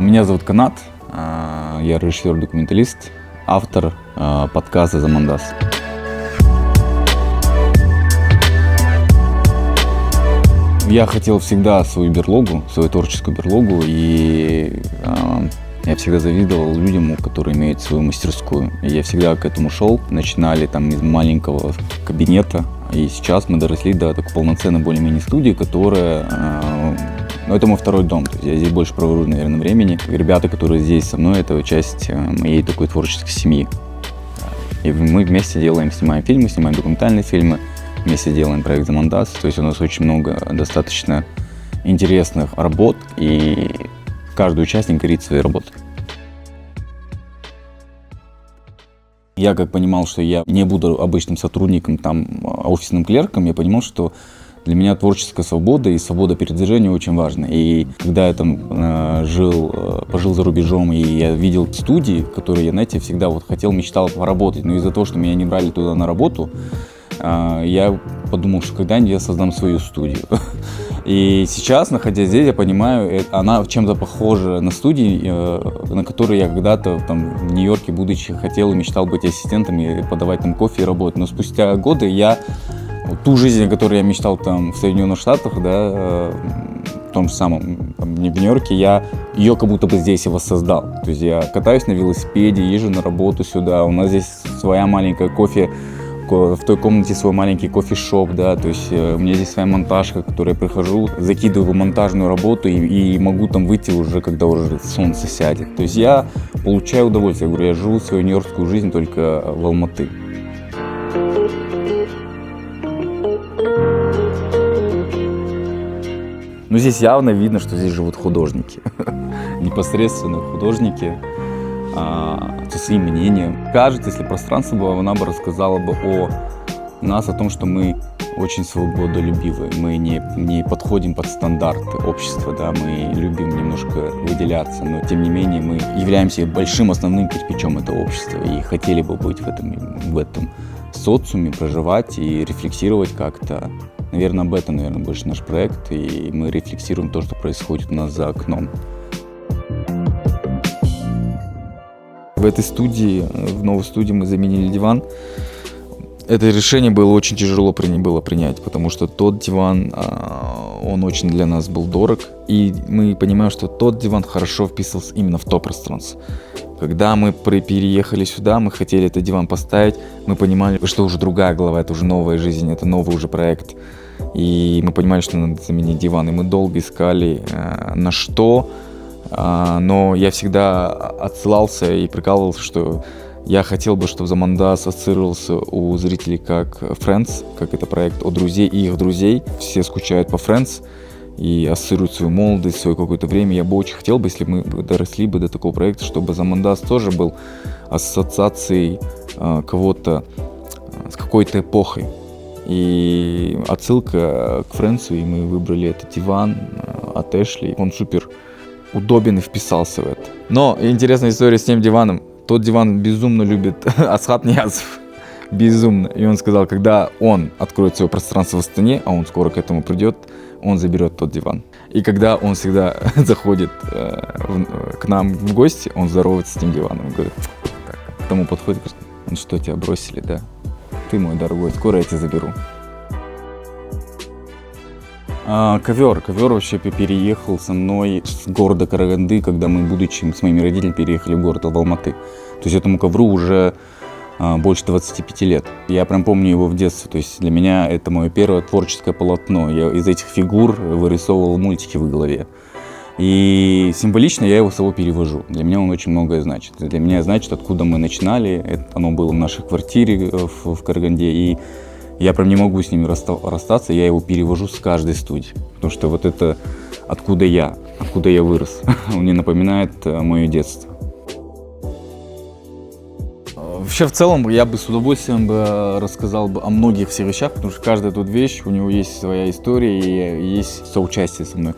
Меня зовут Канат, я режиссер-документалист, автор подкаста «Замандас». Я хотел всегда свою берлогу, свою творческую берлогу, и я всегда завидовал людям, которые имеют свою мастерскую. И я всегда к этому шел. Начинали там из маленького кабинета, и сейчас мы доросли до такой полноценной более-менее студии, которая... это мой второй дом, то есть я здесь больше провожу, наверное, времени. Ребята, которые здесь со мной, это часть моей такой творческой семьи. И мы вместе снимаем фильмы, снимаем документальные фильмы, вместе делаем проект «Замандас». То есть у нас очень много достаточно интересных работ, и каждый участник горит своей работой. Я как понимал, что я не буду обычным сотрудником, офисным клерком, я понимал, что для меня творческая свобода и свобода передвижения очень важны. И когда я пожил за рубежом, и я видел студии, которые я, всегда мечтал поработать, но из-за того, что меня не брали туда на работу, я подумал, что когда-нибудь я создам свою студию. И сейчас, находясь здесь, я понимаю, она чем-то похожа на студии, на которые я когда-то в Нью-Йорке, будучи, хотел и мечтал быть ассистентом и подавать там кофе и работать. Но спустя годы я ту жизнь, о которой я мечтал в Соединенных Штатах, в том же самом в Нью-Йорке, я ее как будто бы здесь и воссоздал. То есть я катаюсь на велосипеде, езжу на работу сюда, у нас здесь своя маленькая в той комнате свой маленький кофешоп, то есть у меня здесь своя монтажка, в которой я прихожу, закидываю монтажную работу и могу выйти уже, когда уже солнце сядет. То есть я получаю удовольствие, я живу свою нью-йоркскую жизнь только в Алматы. Но здесь явно видно, что здесь живут художники, непосредственно художники, со своим мнением. Кажется, если пространство было, она бы рассказала бы о нас, о том, что мы очень свободолюбивые, мы не подходим под стандарты общества, мы любим немножко выделяться, но тем не менее мы являемся большим основным кирпичом этого общества и хотели бы быть в этом социуме, проживать и рефлексировать как-то. Наверное, об этом, больше наш проект, и мы рефлексируем то, что происходит у нас за окном. В этой студии, в новой студии мы заменили диван. Это решение было очень тяжело было принять, потому что тот диван, он очень для нас был дорог, и мы понимаем, что тот диван хорошо вписывался именно в то пространство. Когда мы переехали сюда, мы хотели этот диван поставить, мы понимали, что уже другая глава, это уже новая жизнь, это новый уже проект. И мы понимали, что надо заменить диван, и мы долго искали на что, но я всегда отсылался и прикалывался, что я хотел бы, чтобы «Замандас» ассоциировался у зрителей как Friends, как это проект о друзей и их друзей. Все скучают по Friends и ассоциируют свою молодость, свое какое-то время. Я бы очень хотел, если мы доросли бы до такого проекта, чтобы «Замандас» тоже был ассоциацией кого-то с какой-то эпохой. И отсылка к Фрэнсу, и мы выбрали этот диван от Эшли. Он супер удобен и вписался в это. Но интересная история с тем диваном. Тот диван безумно любит Асхат Ниязов. Безумно. И он сказал, когда он откроет свое пространство в Астане, а он скоро к этому придет, он заберет тот диван. И когда он всегда заходит к нам в гости, он здоровается с этим диваном. Говорит, к тому подходит, говорит, ну что, тебя бросили, да? Ты мой дорогой, скоро я тебя заберу. Ковер вообще переехал со мной с города Караганды, когда мы, будучи с моими родителями, переехали в город Алматы. То есть этому ковру уже больше 25 лет. Я прям помню его в детстве. То есть для меня это мое первое творческое полотно. Я из этих фигур вырисовывал мультики в голове. И символично я его с собой перевожу. Для меня он очень многое значит. Для меня значит, откуда мы начинали. Оно было в нашей квартире в Караганде. И я прям не могу с ними расстаться. Я его перевожу с каждой студии. Потому что вот это откуда я вырос. Он мне напоминает мое детство. Вообще, в целом, я бы с удовольствием рассказал о многих всех вещах, потому что каждая тут вещь, у него есть своя история и есть соучастие со мной.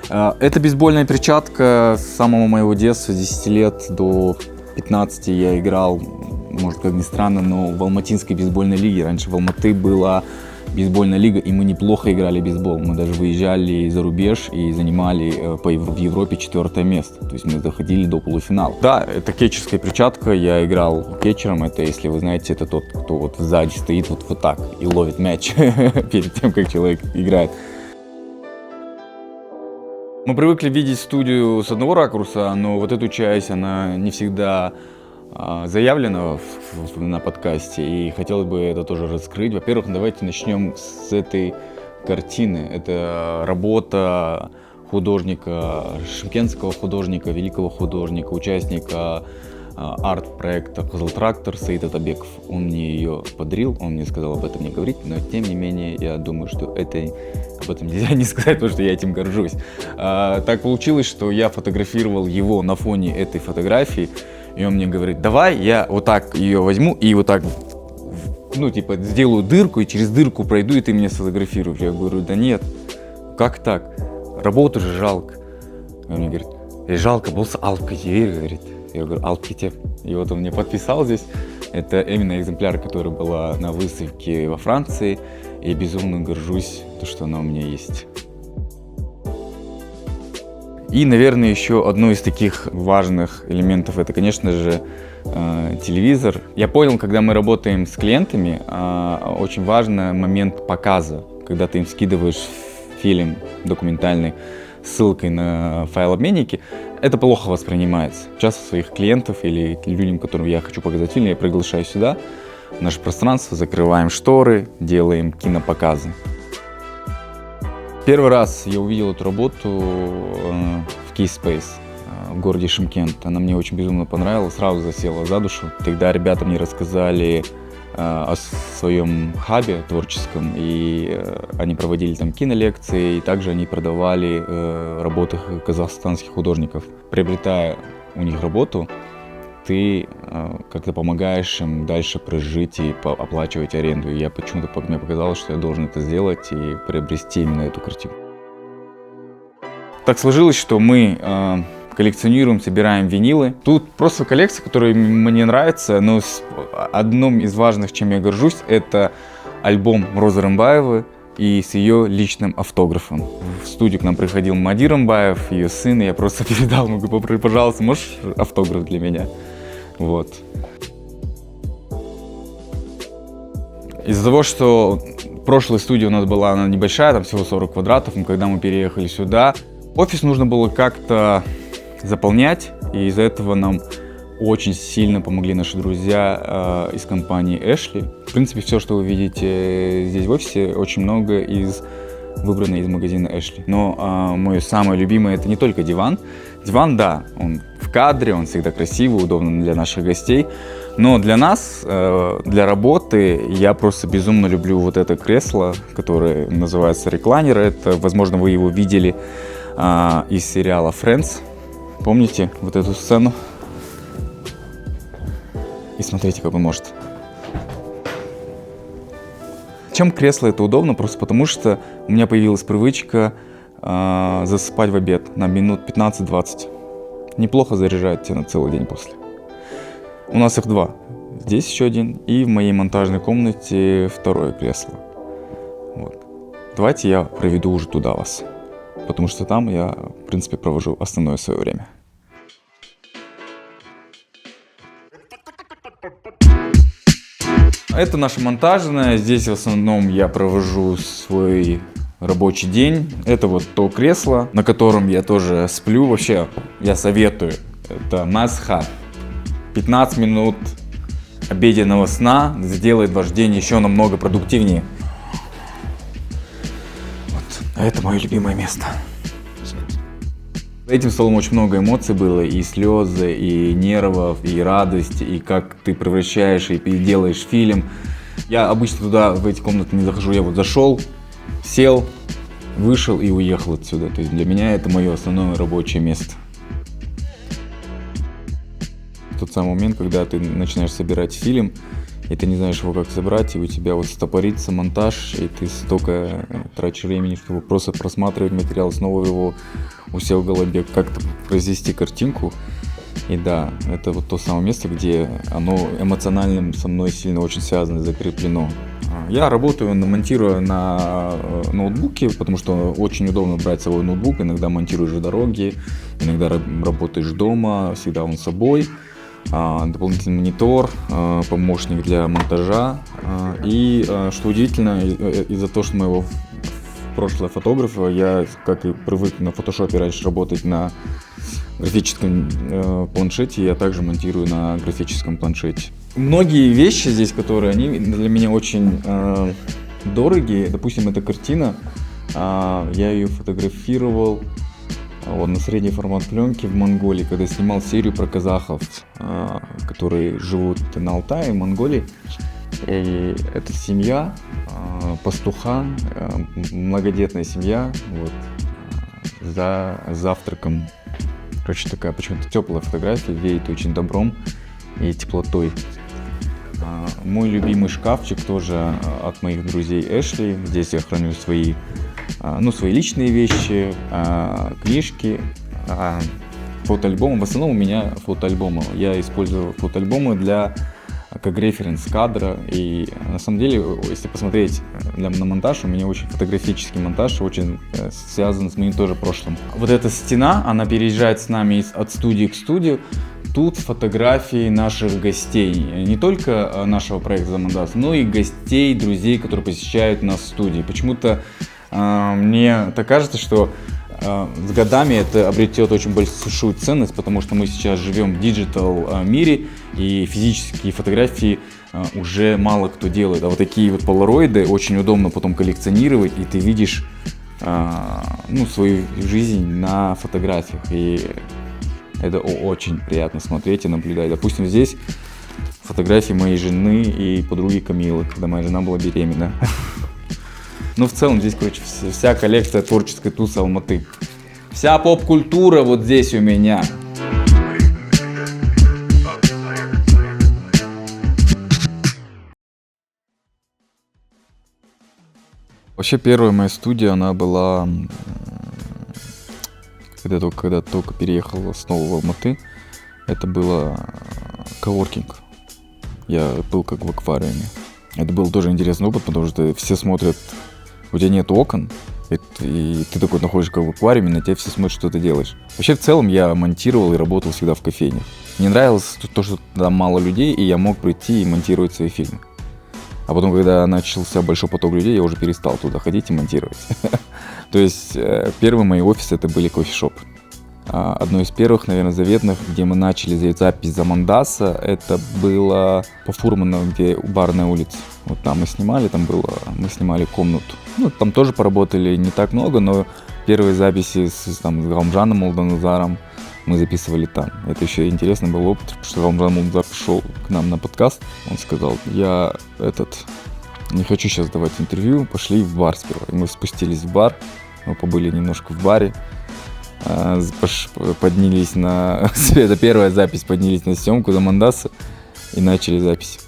Это бейсбольная перчатка с самого моего детства, с 10 лет до 15 я играл может, как ни странно, но в Алматинской бейсбольной лиге. Раньше в Алматы была бейсбольная лига, и мы неплохо играли в бейсбол. Мы даже выезжали за рубеж и занимали в Европе 4 место. То есть мы доходили до полуфинала. Да, это кетчерская перчатка. Я играл кетчером. Это, если вы знаете, это тот, кто вот сзади стоит вот так и ловит мяч перед тем, как человек играет. Мы привыкли видеть студию с одного ракурса, но вот эту часть, она не всегда заявлена на подкасте, и хотелось бы это тоже раскрыть. Во-первых, давайте начнем с этой картины. Это работа художника, шымкентского художника, великого художника, участника арт-проекта «Кызыл-трактор» Саид Атабеков. Он мне ее подарил, он мне сказал об этом не говорить, но тем не менее я думаю, что об этом нельзя не сказать, потому что я этим горжусь. Так получилось, что я фотографировал его на фоне этой фотографии, и он мне говорит: давай я вот так ее возьму и вот так, ну типа сделаю дырку и через дырку пройду, и ты меня сфотографируешь. Я говорю: да нет, как так? Работу же жалко. И он мне говорит: жалко, болса алып кете, говорит. Я говорю: алып кете. И вот он мне подписал здесь. Это именно экземпляр, который была на выставке во Франции. И безумно горжусь, что она у меня есть. И, наверное, еще одно из таких важных элементов — это, конечно же, телевизор. Я понял, когда мы работаем с клиентами, очень важный момент показа, когда ты им скидываешь фильм документальный с ссылкой на файлообменники. Это плохо воспринимается. Часто своих клиентов или людям, которым я хочу показать фильм, я приглашаю сюда, в наше пространство, закрываем шторы, делаем кинопоказы. Первый раз я увидел эту работу в Keyspace в городе Шымкент. Она мне очень безумно понравилась, сразу засела за душу. Тогда ребята мне рассказали о своем хабе творческом, и они проводили там кинолекции, и также они продавали работы казахстанских художников. Приобретая у них работу, ты как-то помогаешь им дальше прожить и оплачивать аренду. И мне показалось, что я должен это сделать и приобрести именно эту картину. Так сложилось, что мы коллекционируем, собираем винилы. Тут просто коллекция, которая мне нравится, но одном из важных, чем я горжусь, это альбом Розы Рымбаевой и с ее личным автографом. В студию к нам приходил Мади Рымбаев, ее сын, и я просто передал ему: пожалуйста, можешь автограф для меня? Вот. Из-за того, что прошлая студия у нас была, она небольшая, там всего 40 квадратов, но когда мы переехали сюда, офис нужно было как-то заполнять, и из-за этого нам очень сильно помогли наши друзья из компании Эшли. В принципе, все, что вы видите здесь в офисе, очень много выбрано из магазина Эшли. Но мое самое любимое — это не только диван. Диван, да, он в кадре, он всегда красивый, удобный для наших гостей. Но для нас, для работы, я просто безумно люблю вот это кресло, которое называется реклайнер. Это, возможно, вы его видели из сериала Friends. Помните вот эту сцену? И смотрите, как он может. Чем кресло это удобно? Просто потому, что у меня появилась привычка засыпать в обед на минут 15-20. Неплохо заряжает тебя на целый день после. У нас их два. Здесь еще один, и в моей монтажной комнате второе кресло. Вот. Давайте я проведу уже туда вас, потому что там я, в принципе, провожу основное свое время. Это наша монтажная. Здесь в основном я провожу свой рабочий день. Это вот то кресло, на котором я тоже сплю. Вообще, я советую. Это must-have. 15 минут обеденного сна сделает ваш день еще намного продуктивнее. Вот. А это мое любимое место. Этим столом очень много эмоций было, и слезы, и нервов, и радость, и как ты превращаешь и делаешь фильм. Я обычно туда, в эти комнаты не захожу, я вот зашел, сел, вышел и уехал отсюда. То есть для меня это мое основное рабочее место. Тот самый момент, когда ты начинаешь собирать фильм, и ты не знаешь его как собрать, и у тебя вот стопорится монтаж, и ты столько тратишь времени, чтобы просто просматривать материал, снова его у себя в голове, как-то произвести картинку. И да, это вот то самое место, где оно эмоционально со мной сильно очень связано, закреплено. Я работаю, монтирую на ноутбуке, потому что очень удобно брать с собой ноутбук. Иногда монтируешь в дороге, иногда работаешь дома, всегда он с собой. Дополнительный монитор, помощник для монтажа. И, что удивительно, из-за того, что моего прошлого фотографа, я, как и привык на фотошопе раньше работать на графическом планшете, я также монтирую на графическом планшете. Многие вещи здесь, которые они для меня очень дорогие, допустим, эта картина, я ее фотографировал на средний формат пленки в Монголии, когда снимал серию про казахов, которые живут на Алтае, в Монголии. И это семья, пастуха, многодетная семья, вот, за завтраком. Короче, такая почему-то теплая фотография, веет очень добром и теплотой. Мой любимый шкафчик тоже от моих друзей Эшли. Здесь я храню свои личные вещи, книжки, фотоальбомы. В основном у меня фотоальбомы. Я использую фотоальбомы как референс кадра. И на самом деле, если посмотреть на монтаж, у меня очень фотографический монтаж, очень связан с моим тоже прошлым. Вот эта стена, она переезжает с нами от студии к студии. Тут фотографии наших гостей, не только нашего проекта Замандас, но и гостей, друзей, которые посещают нас в студии. Почему-то мне так кажется, что с годами это обретет очень большую ценность, потому что мы сейчас живем в диджитал мире, и физические фотографии уже мало кто делает. А вот такие вот полароиды очень удобно потом коллекционировать, и ты видишь свою жизнь на фотографиях. И это очень приятно смотреть и наблюдать. Допустим, здесь фотографии моей жены и подруги Камилы, когда моя жена была беременна. Ну, в целом, здесь, короче, вся коллекция творческой тусы Алматы. Вся поп-культура вот здесь у меня. Вообще, первая моя студия, она была, когда только переехал снова в Алматы. Это было коворкинг. Я был как в аквариуме. Это был тоже интересный опыт, потому что все смотрят, у тебя нет окон, и ты такой находишься как в аквариуме, на тебя все смотрят, что ты делаешь. Вообще, в целом, я монтировал и работал всегда в кофейне. Мне нравилось то, что там мало людей, и я мог прийти и монтировать свои фильмы. А потом, когда начался большой поток людей, я уже перестал туда ходить и монтировать. То есть, первые мои офисы, это были кофешопы. Одно из первых, наверное, заветных, где мы начали запись Замандаса, это было по Фурману, где барная улица. Вот там мы снимали комнату. Там тоже поработали не так много, но первые записи с Гаумжаном Молданазаром мы записывали там. Это еще интересно был опыт, потому что Гаумжан Молданазар пришел к нам на подкаст. Он сказал: я не хочу сейчас давать интервью, пошли в бар сперва. И мы спустились в бар, мы побыли немножко в баре. Поднялись это первая запись, поднялись на съемку Замандаса и начали запись.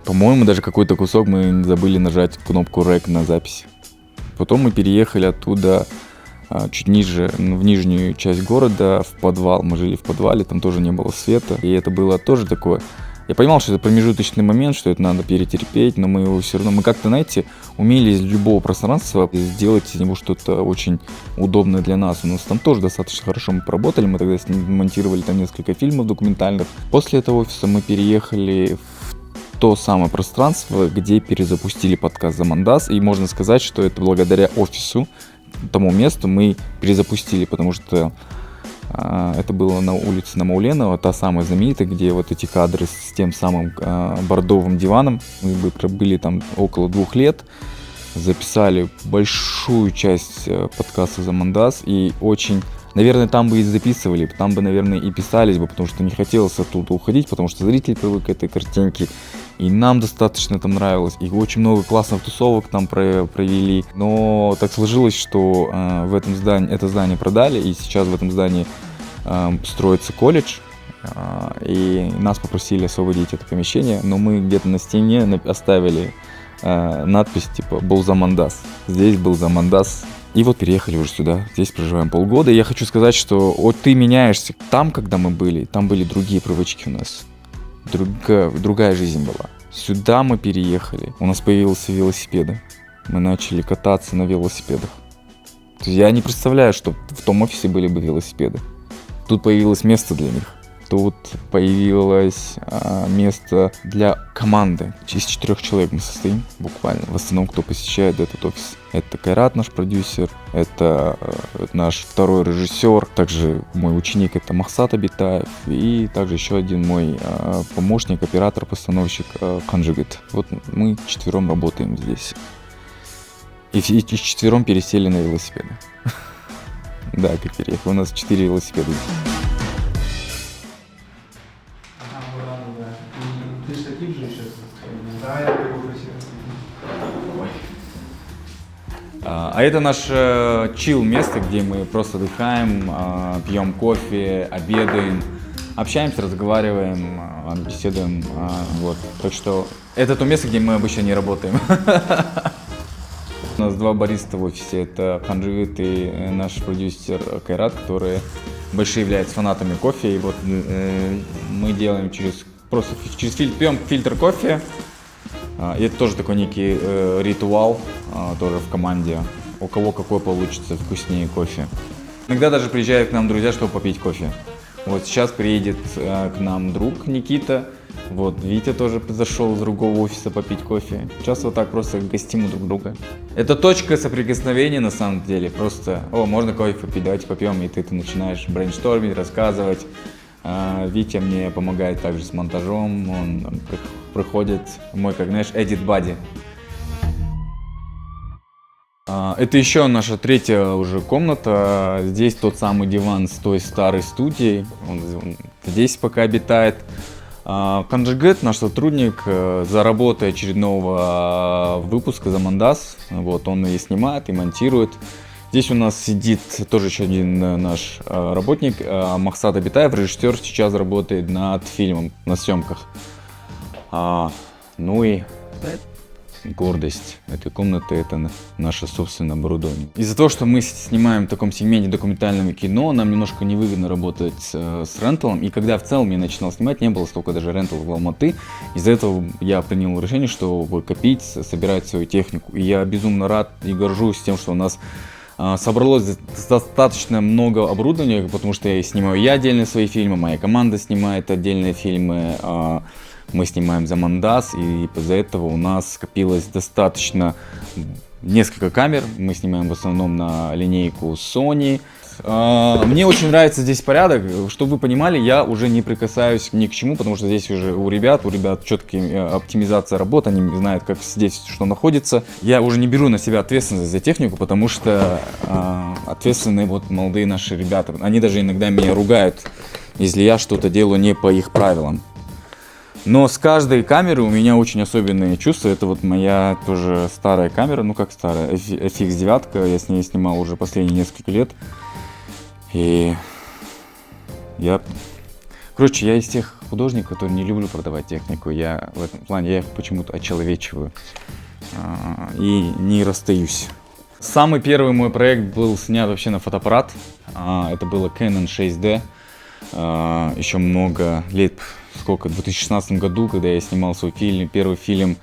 По-моему, даже какой-то кусок мы забыли нажать кнопку REC на запись. Потом мы переехали оттуда чуть ниже, в нижнюю часть города, в подвал. Мы жили в подвале, там тоже не было света. И это было тоже такое... Я понимал, что это промежуточный момент, что это надо перетерпеть, но мы его все равно, мы как-то, знаете, умели из любого пространства сделать из него что-то очень удобное для нас. У нас там тоже достаточно хорошо мы поработали, мы тогда монтировали там несколько фильмов документальных. После этого офиса мы переехали в то самое пространство, где перезапустили подкаст Замандас, и можно сказать, что это благодаря офису, тому месту мы перезапустили, потому что это было на улице Намауленова, та самая знаменитая, где вот эти кадры с тем самым бордовым диваном. Мы пробыли там около 2 лет, записали большую часть подкаста Замандас, и очень, наверное, там бы и записывали, там бы, наверное, и писались бы, потому что не хотелось оттуда уходить, потому что зритель привык к этой картинке, и нам достаточно там нравилось, и очень много классных тусовок там провели. Но так сложилось, что в этом здании, это здание продали, и сейчас в этом здании строится колледж, и нас попросили освободить это помещение, но мы где-то на стене оставили надпись типа «Был Замандас». Здесь был Замандас И вот переехали уже сюда, здесь проживаем полгода. И я хочу сказать, что вот ты меняешься. Там, когда мы были, там были другие привычки у нас. Другая жизнь была. Сюда мы переехали, у нас появились велосипеды. Мы начали кататься на велосипедах. То есть я не представляю, что в том офисе были бы велосипеды. Тут появилось место для них. Тут появилось место для команды. Из 4 человек мы состоим, буквально. В основном, кто посещает этот офис. Это Кайрат, наш продюсер, это наш второй режиссер, также мой ученик, это Махсат Абитаев, и также еще один мой помощник, оператор, постановщик Канжигит. Вот мы 4 работаем здесь. И 4 пересели на велосипеды. Да, как переехал. У нас 4 велосипеда. Ты штатив же сейчас? Да, я его просил. А это наше чил место, где мы просто отдыхаем, пьем кофе, обедаем, общаемся, разговариваем, беседуем. Вот. Так что это то место, где мы обычно не работаем. У нас 2 бариста в офисе. Это Канжигит и наш продюсер Кайрат, которые большие являются фанатами кофе. И вот мы делаем через пьем фильтр кофе. И это тоже такой некий ритуал тоже в команде. У кого какой получится вкуснее кофе. Иногда даже приезжают к нам друзья, чтобы попить кофе. Вот сейчас приедет к нам друг Никита. Вот Витя тоже зашел из другого офиса попить кофе. Сейчас вот так просто гостим у друг друга. Это точка соприкосновения на самом деле. Просто, можно кофе попить, давайте попьем. И ты начинаешь брейнштормить, рассказывать. Витя мне помогает также с монтажом. Он приходит, мой, как знаешь, edit buddy. Это еще наша 3-я уже комната. Здесь тот самый диван с той старой студии. Он здесь пока обитает. Канжигит, наш сотрудник, за работой очередного выпуска Замандас. Вот, он и снимает, и монтирует. Здесь у нас сидит тоже еще один наш работник, Махсат Абитаев, режиссер, сейчас работает над фильмом, на съемках. Ну и гордость этой комнаты — это наше собственное оборудование. Из-за того, что мы снимаем в таком сегменте документального кино, нам немножко невыгодно работать с ренталом. И когда в целом я начинал снимать, не было столько даже ренталов в Алматы. Из-за этого я принял решение, что копить, собирать свою технику. И я безумно рад и горжусь тем, что у нас собралось достаточно много оборудования, потому что я снимаю отдельно свои фильмы, моя команда снимает отдельные фильмы, мы снимаем Замандас, и из-за этого у нас скопилось достаточно несколько камер, мы снимаем в основном на линейку Sony. Мне очень нравится здесь порядок. Чтобы вы понимали, я уже не прикасаюсь ни к чему, потому что здесь уже у ребят четкая оптимизация работы, они знают, как здесь что находится. Я уже не беру на себя ответственность за технику, потому что ответственные вот молодые наши ребята. Они даже иногда меня ругают, если я что-то делаю не по их правилам. Но с каждой камеры у меня очень особенные чувства. Это вот моя тоже старая камера, ну как старая, FX9, я с ней снимал уже последние несколько лет. И я из тех художников, которые не люблю продавать технику. Я в этом плане, я их почему-то очеловечиваю и не расстаюсь. Самый первый мой проект был снят вообще на фотоаппарат. Это было Canon 6D. Еще много лет, в 2016 году, когда я снимал свой первый фильм.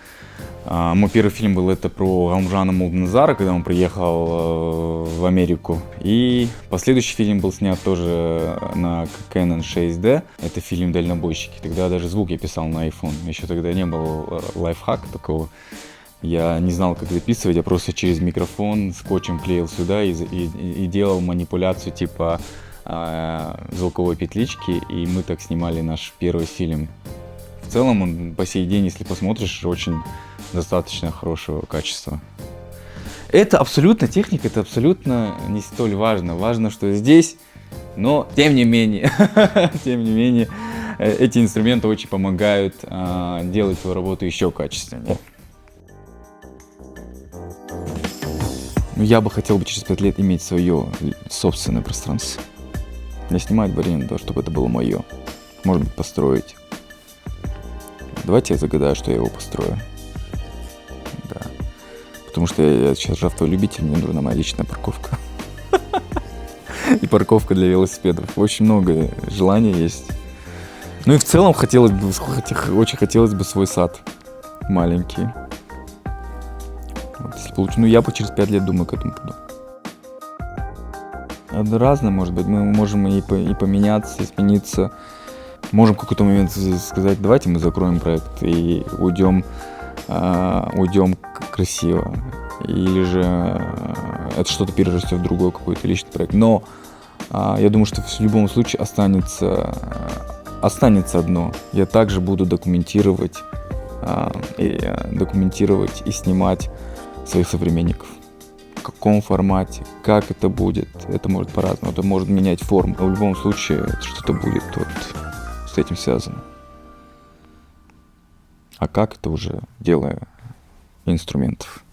Мой первый фильм был это про Гаумжана Молдоназара, когда он приехал в Америку. И последующий фильм был снят тоже на Canon 6D. Это фильм «Дальнобойщики». Тогда даже звук я писал на iPhone. Еще тогда не было лайфхака такого. Я не знал, как записывать, я просто через микрофон скотчем клеил сюда и делал манипуляцию типа звуковой петлички. И мы так снимали наш первый фильм. В целом он по сей день, если посмотришь, очень достаточно хорошего качества. Это абсолютно техника, это абсолютно не столь важно. Важно, что здесь, но тем не менее, эти инструменты очень помогают делать твою работу еще качественнее. Я бы хотел через 5 лет иметь свое собственное пространство. Не снимать в аренду, чтобы это было мое. Может быть, построить. Давайте я загадаю, что я его построю. Да. Потому что я сейчас же автолюбитель, мне нужна моя личная парковка. И парковка для велосипедов. Очень много желаний есть. Ну и в целом очень хотелось бы свой сад маленький. Вот, если получу, я бы через 5 лет, думаю, к этому пойду. Это разное может быть. Мы можем и поменяться, и смениться. Можем в какой-то момент сказать, давайте мы закроем проект и уйдем красиво. Или же это что-то перерастет в другой какой-то личный проект. Но я думаю, что в любом случае останется одно. Я также буду документировать и снимать своих современников. В каком формате, как это будет, это может по-разному, это может менять форму. Но в любом случае что-то будет вот с этим связано. А как, это уже дело инструментов.